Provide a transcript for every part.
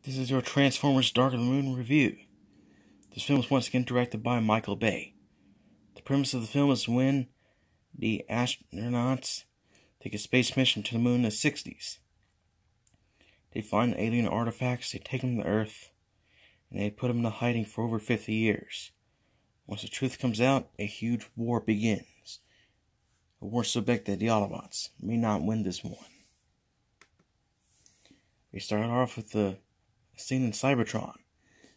This is your Transformers Dark of the Moon review. This film is once again directed by Michael Bay. The premise of the film is when the astronauts take a space mission to the moon in the 60s. They find alien artifacts, they take them to Earth, and they put them into hiding for over 50 years. Once the truth comes out, a huge war begins. A war so big that the Autobots may not win this one. We start off with the scene in Cybertron.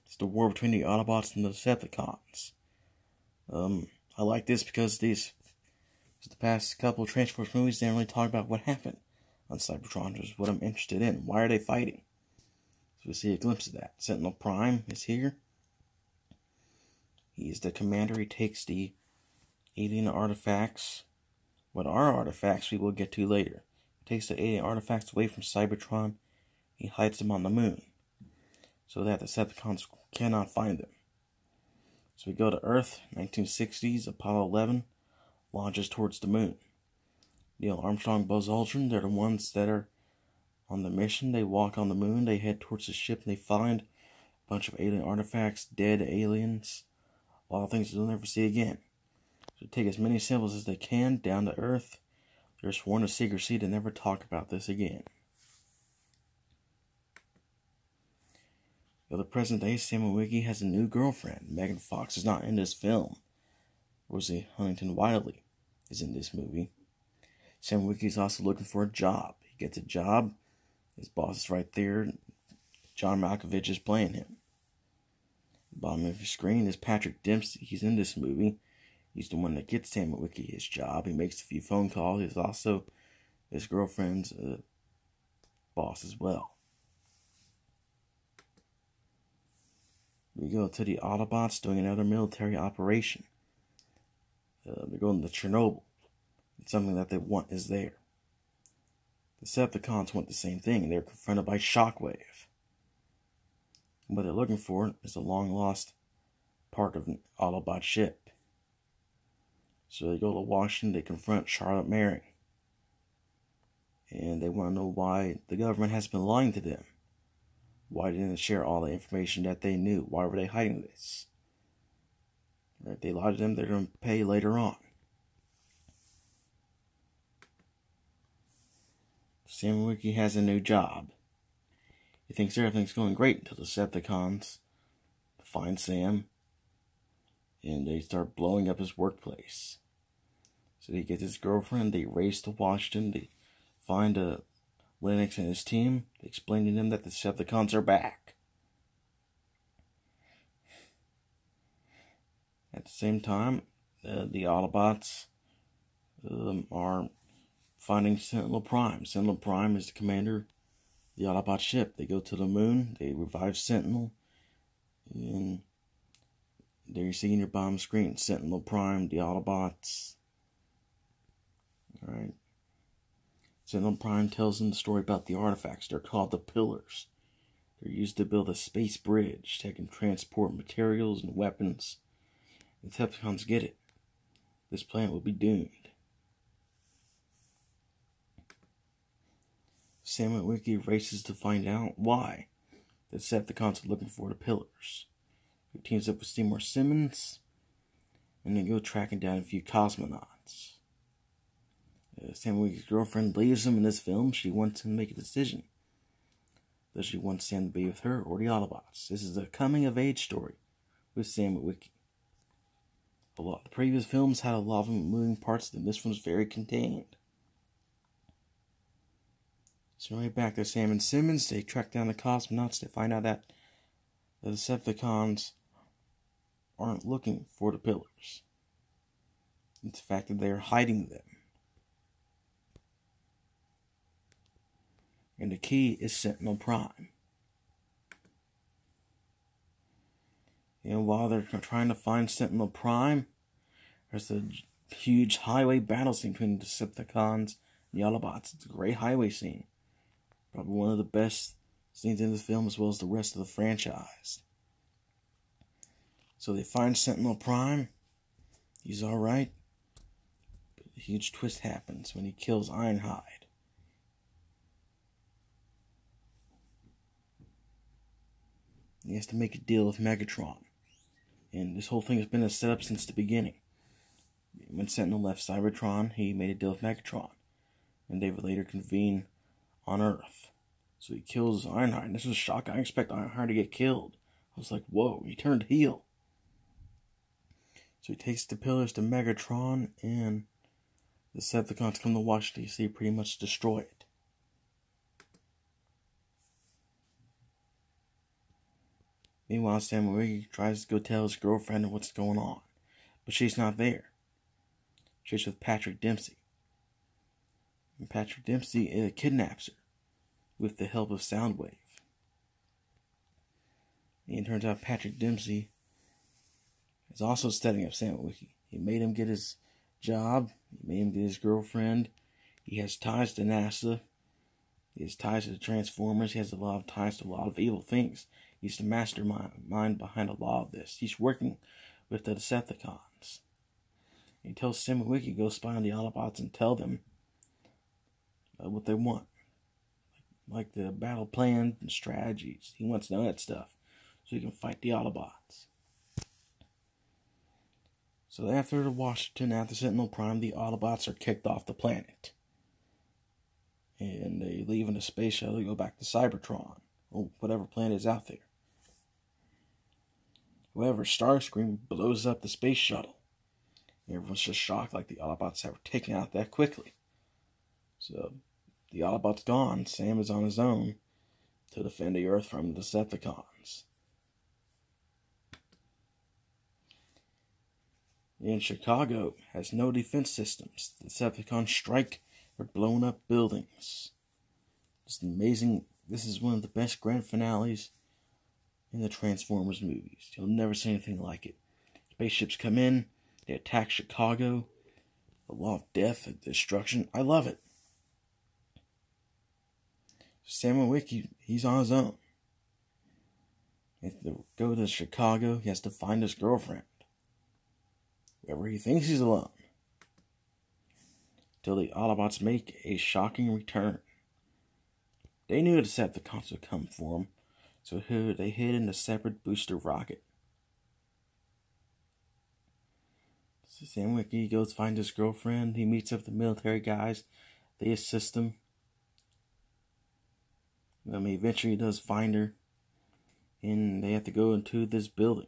It's the war between the Autobots and the Decepticons. I like this because the past couple of Transformers movies didn't really talk about what happened on Cybertron, which is what I'm interested in. Why are they fighting? So we see a glimpse of that. Sentinel Prime is here. He is the commander. He takes the alien artifacts. What are artifacts we will get to later. He takes the alien artifacts away from Cybertron. He hides them on the moon, so that the Decepticons cannot find them. So we go to Earth, 1960s, Apollo 11 launches towards the moon. Neil Armstrong, Buzz Aldrin, they're the ones that are on the mission. They walk on the moon, they head towards the ship, and they find a bunch of alien artifacts, dead aliens, a lot of things they'll never see again. So take as many samples as they can down to Earth. They're sworn to secrecy to never talk about this again. The present day, Sam Witwicky has a new girlfriend. Megan Fox is not in this film. Rosie Huntington-Whiteley is in this movie. Sam Witwicky is also looking for a job. He gets a job. His boss is right there. John Malkovich is playing him. Bottom of your screen is Patrick Dempsey. He's in this movie. He's the one that gets Sam Witwicky his job. He makes a few phone calls. He's also his girlfriend's boss as well. We go to the Autobots doing another military operation. They're going to Chernobyl. And something that they want is there. The Decepticons want the same thing, and they're confronted by Shockwave. What they're looking for is a long-lost part of an Autobot ship. So they go to Washington, they confront Charlotte Maring. And they want to know why the government has been lying to them. Why didn't they share all the information that they knew? Why were they hiding this? Right, they lied to them, they're going to pay later on. Sam Witwicky has a new job. He thinks everything's going great until the Decepticons find Sam and they start blowing up his workplace. So he gets his girlfriend, they race to Washington, they find Lennox and his team, explaining to them that the Decepticons are back. At the same time, the Autobots are finding Sentinel Prime. Sentinel Prime is the commander of the Autobot ship. They go to the moon, they revive Sentinel, and there you see in your bottom screen, Sentinel Prime, the Autobots. Alright. Sentinel Prime tells them the story about the artifacts. They're called the Pillars. They're used to build a space bridge that can transport materials and weapons. The Decepticons get it. This planet will be doomed. Sam Witwicky races to find out why the Decepticons are looking for the Pillars. He teams up with Seymour Simmons, and they go tracking down a few cosmonauts. Sam Witwicky's girlfriend leaves him in this film. She wants him to make a decision. Does she want Sam to be with her or the Autobots? This is a coming-of-age story with Sam Witwicky. The previous films had a lot of moving parts, and this one's very contained. So right back to Sam and Simmons, they track down the cosmonauts. They find out that the Decepticons aren't looking for the Pillars. It's the fact that they're hiding them. And the key is Sentinel Prime. And while they're trying to find Sentinel Prime, there's a huge highway battle scene between the Decepticons and the Autobots. It's a great highway scene. Probably one of the best scenes in this film as well as the rest of the franchise. So they find Sentinel Prime. He's alright. But a huge twist happens when he kills Ironhide. He has to make a deal with Megatron. And this whole thing has been a setup since the beginning. When Sentinel left Cybertron, he made a deal with Megatron. And they would later convene on Earth. So he kills Ironhide. And this was shocking. I expect Ironhide to get killed. I was like, whoa, he turned heel. So he takes the pillars to Megatron, and the Decepticons come to Washington DC pretty much destroy it. Meanwhile, Sam Witwicky tries to go tell his girlfriend what's going on, but she's not there. She's with Patrick Dempsey. And Patrick Dempsey kidnaps her with the help of Soundwave. And it turns out Patrick Dempsey is also setting up Sam Witwicky. He made him get his job. He made him get his girlfriend. He has ties to NASA. He has ties to the Transformers. He has a lot of ties to a lot of evil things. He's the mastermind behind a lot of this. He's working with the Decepticons. He tells Sam Witwicky to go spy on the Autobots and tell them what they want. Like the battle plan and strategies. He wants to know that stuff so he can fight the Autobots. So after Washington, after Sentinel Prime, the Autobots are kicked off the planet. And they leave in a space shuttle to go back to Cybertron, or whatever planet is out there. However, Starscream blows up the space shuttle. Everyone's just shocked, like the Autobots were taken out that quickly. So, the Autobots gone, Sam is on his own to defend the Earth from the Decepticons. In Chicago, has no defense systems. The Decepticons strike or blowing up buildings. It's amazing. This is one of the best grand finales in the Transformers movies. You'll never see anything like it. Spaceships come in, they attack Chicago. A lot of death and destruction. I love it. Sam Witwicky, he's on his own. He has to go to Chicago. He has to find his girlfriend. Wherever he thinks he's alone. Till the Autobots make a shocking return. They knew the Decepticons would come for him, so they hid in a separate booster rocket. So Sam Witwicky goes find his girlfriend. He meets up with the military guys. They assist him. He eventually does find her, and they have to go into this building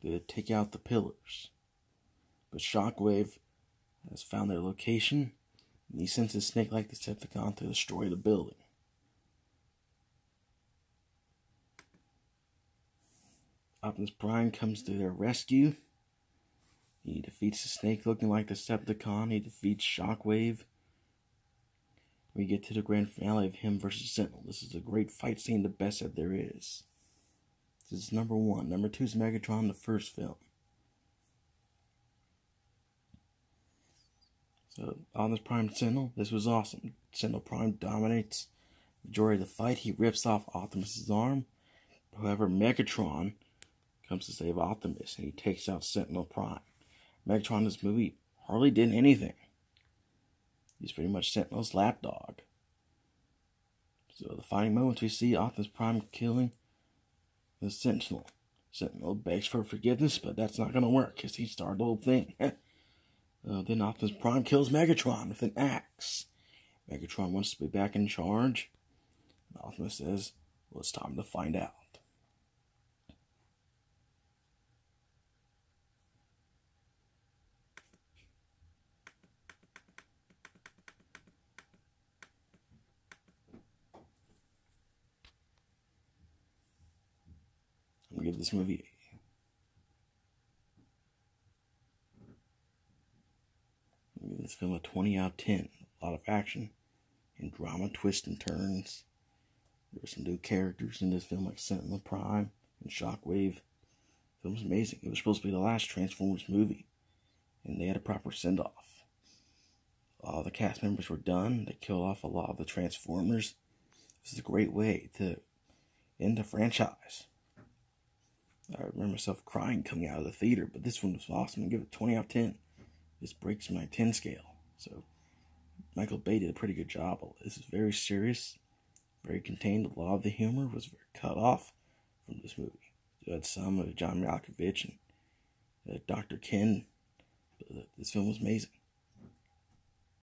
to take out the pillars. But Shockwave has found their location, and he sends his snake-like Decepticon to destroy the building. Optimus Prime comes to their rescue. He defeats the snake looking like Decepticon. He defeats Shockwave. We get to the grand finale of him versus Sentinel. This is a great fight scene, the best that there is. This is number 1. Number 2 is Megatron, the first film. So, Optimus Prime and Sentinel, this was awesome. Sentinel Prime dominates the majority of the fight. He rips off Optimus' arm. However, Megatron comes to save Optimus, and he takes out Sentinel Prime. Megatron in this movie hardly did anything. He's pretty much Sentinel's lapdog. So the fighting moments we see Optimus Prime killing the Sentinel. Sentinel begs for forgiveness, but that's not going to work because he started the whole thing. Then Optimus Prime kills Megatron with an axe. Megatron wants to be back in charge. And Optimus says, well, it's time to find out. I'm going to give this movie this film a 20 out of 10. A lot of action and drama, twists and turns. There were some new characters in this film like Sentinel Prime and Shockwave. The film was amazing. It was supposed to be the last Transformers movie, and they had a proper send-off. All the cast members were done. They killed off a lot of the Transformers. This is a great way to end the franchise. I remember myself crying coming out of the theater, but this one was awesome. I give it 20 out of 10. This breaks my 10 scale. So, Michael Bay did a pretty good job. This is very serious, very contained. A lot of the humor was very cut off from this movie. You had some of John Malkovich and Dr. Ken. But this film was amazing.